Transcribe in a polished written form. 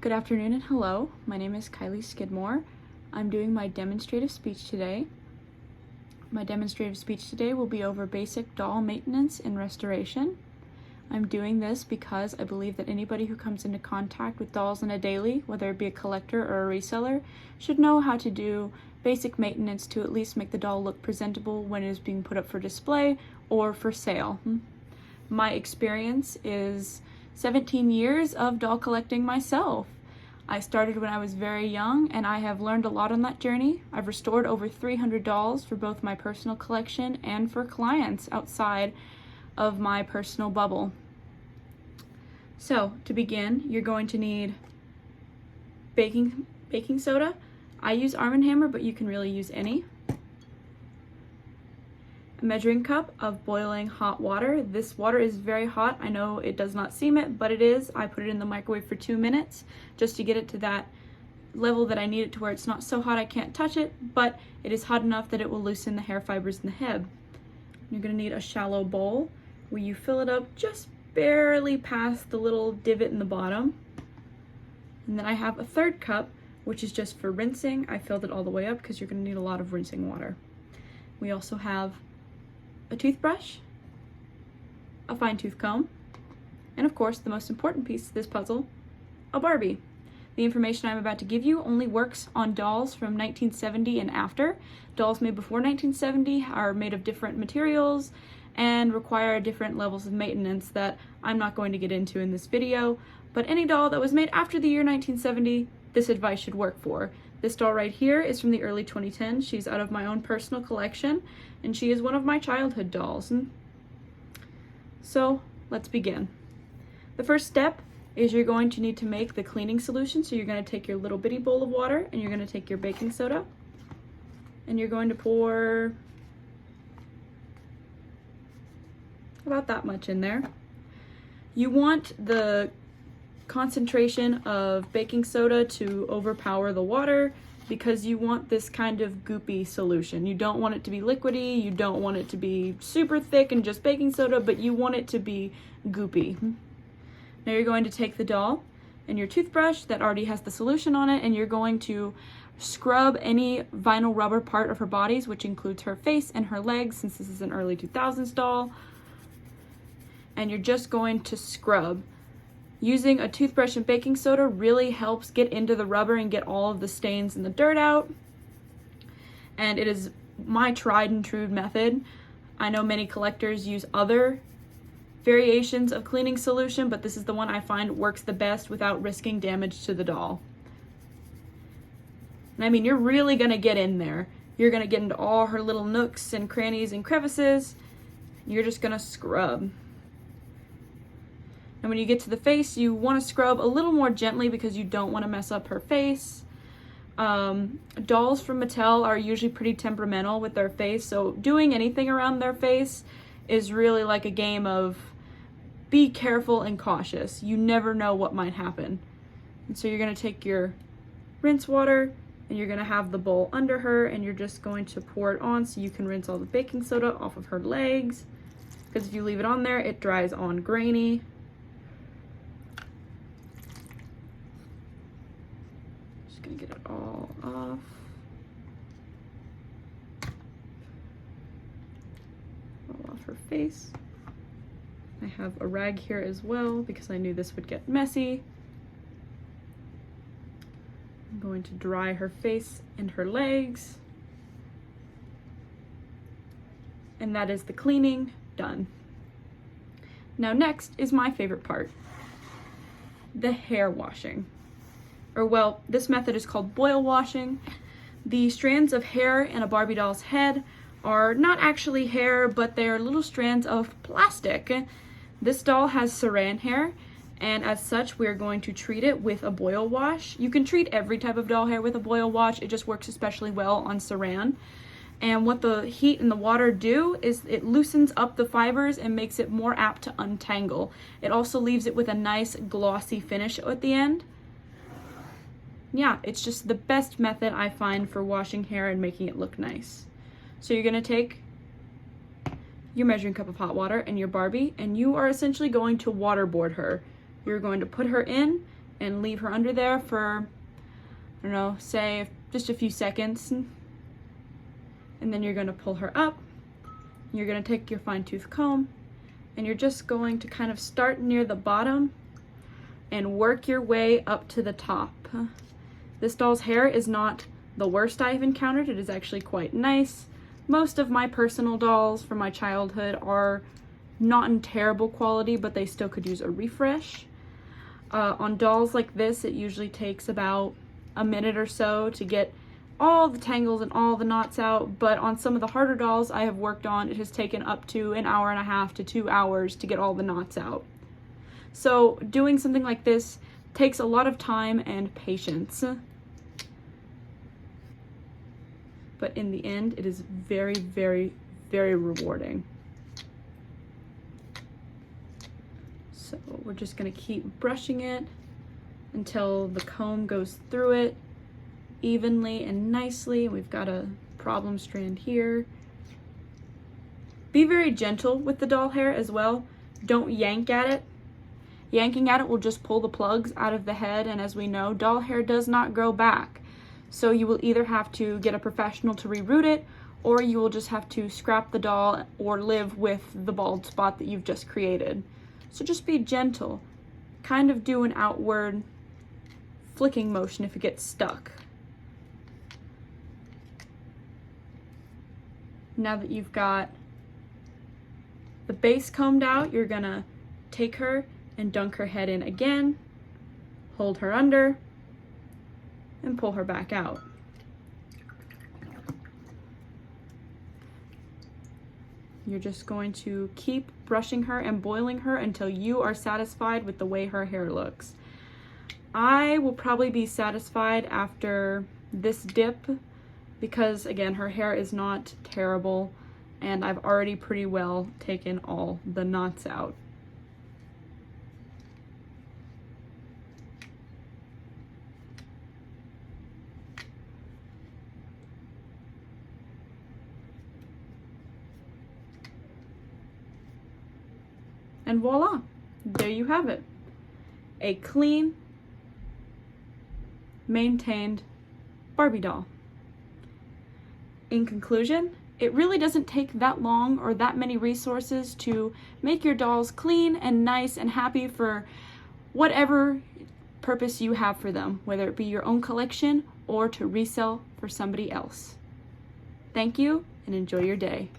Good afternoon and hello. My name is Kylie Skidmore. I'm doing my demonstrative speech today. My demonstrative speech today will be over basic doll maintenance and restoration. I'm doing this because I believe that anybody who comes into contact with dolls on a daily, whether it be a collector or a reseller, should know how to do basic maintenance to at least make the doll look presentable when it is being put up for display or for sale. My experience is 17 years of doll collecting myself. I started when I was very young and I have learned a lot on that journey. I've restored over 300 dolls for both my personal collection and for clients outside of my personal bubble. So to begin, you're going to need baking soda. I use Arm & Hammer, but you can really use any. A measuring cup of boiling hot water. This water is very hot. I know it does not seem it, but it is. I put it in the microwave for 2 minutes just to get it to that level that I need it to, where it's not so hot I can't touch it, but it is hot enough that it will loosen the hair fibers in the head. You're going to need a shallow bowl where you fill it up just barely past the little divot in the bottom. And then I have a third cup, which is just for rinsing. I filled it all the way up because you're going to need a lot of rinsing water. We also have a toothbrush, a fine tooth comb, and of course the most important piece of this puzzle, a Barbie. The information I'm about to give you only works on dolls from 1970 and after. Dolls made before 1970 are made of different materials and require different levels of maintenance that I'm not going to get into in this video, but any doll that was made after the year 1970, this advice should work for. This doll right here is from the early 2010s. She's out of my own personal collection, and she is one of my childhood dolls. So let's begin. The first step is you're going to need to make the cleaning solution. So you're going to take your little bitty bowl of water, and you're going to take your baking soda, and you're going to pour about that much in there. You want the concentration of baking soda to overpower the water because you want this kind of goopy solution. You don't want it to be liquidy, you don't want it to be super thick and just baking soda, but you want it to be goopy. Now you're going to take the doll and your toothbrush that already has the solution on it, and you're going to scrub any vinyl rubber part of her bodies, which includes her face and her legs, since this is an early 2000s doll. And you're just going to scrub. Using a toothbrush and baking soda really helps get into the rubber and get all of the stains and the dirt out. And it is my tried and true method. I know many collectors use other variations of cleaning solution, but this is the one I find works the best without risking damage to the doll. And I mean, you're really gonna get in there. You're gonna get into all her little nooks and crannies and crevices. You're just gonna scrub. And when you get to the face, you want to scrub a little more gently because you don't want to mess up her face. Dolls from Mattel are usually pretty temperamental with their face, so doing anything around their face is really like a game of be careful and cautious. You never know what might happen. And so you're going to take your rinse water and you're going to have the bowl under her, and you're just going to pour it on so you can rinse all the baking soda off of her legs, because if you leave it on there, it dries on grainy. Gonna get it all off. All off her face. I have a rag here as well because I knew this would get messy. I'm going to dry her face and her legs. And that is the cleaning done. Now next is my favorite part, the hair washing. Or well, this method is called boil washing. The strands of hair in a Barbie doll's head are not actually hair, but they are little strands of plastic. This doll has saran hair, and as such, we are going to treat it with a boil wash. You can treat every type of doll hair with a boil wash. It just works especially well on saran. And what the heat and the water do is it loosens up the fibers and makes it more apt to untangle. It also leaves it with a nice glossy finish at the end. Yeah, it's just the best method I find for washing hair and making it look nice. So you're gonna take your measuring cup of hot water and your Barbie, and you are essentially going to waterboard her. You're going to put her in and leave her under there for, I don't know, say just a few seconds. And then you're going to pull her up. You're going to take your fine tooth comb and you're just going to kind of start near the bottom and work your way up to the top. This doll's hair is not the worst I've encountered. It is actually quite nice. Most of my personal dolls from my childhood are not in terrible quality, but they still could use a refresh. On dolls like this, it usually takes about a minute or so to get all the tangles and all the knots out, but on some of the harder dolls I have worked on, it has taken up to 1.5 hours to 2 hours to get all the knots out. So doing something like this takes a lot of time and patience. But in the end, it is very, very, very rewarding. So we're just gonna keep brushing it until the comb goes through it evenly and nicely. We've got a problem strand here. Be very gentle with the doll hair as well. Don't yank at it. Yanking at it will just pull the plugs out of the head, and as we know, doll hair does not grow back. So you will either have to get a professional to reroot it, or you will just have to scrap the doll or live with the bald spot that you've just created. So just be gentle. Kind of do an outward flicking motion if it gets stuck. Now that you've got the base combed out, you're gonna take her and dunk her head in again, hold her under, and pull her back out. You're just going to keep brushing her and boiling her until you are satisfied with the way her hair looks. I will probably be satisfied after this dip because, again, her hair is not terrible and I've already pretty well taken all the knots out. And voila, there you have it. A clean, maintained Barbie doll. In conclusion, it really doesn't take that long or that many resources to make your dolls clean and nice and happy for whatever purpose you have for them, whether it be your own collection or to resell for somebody else. Thank you and enjoy your day.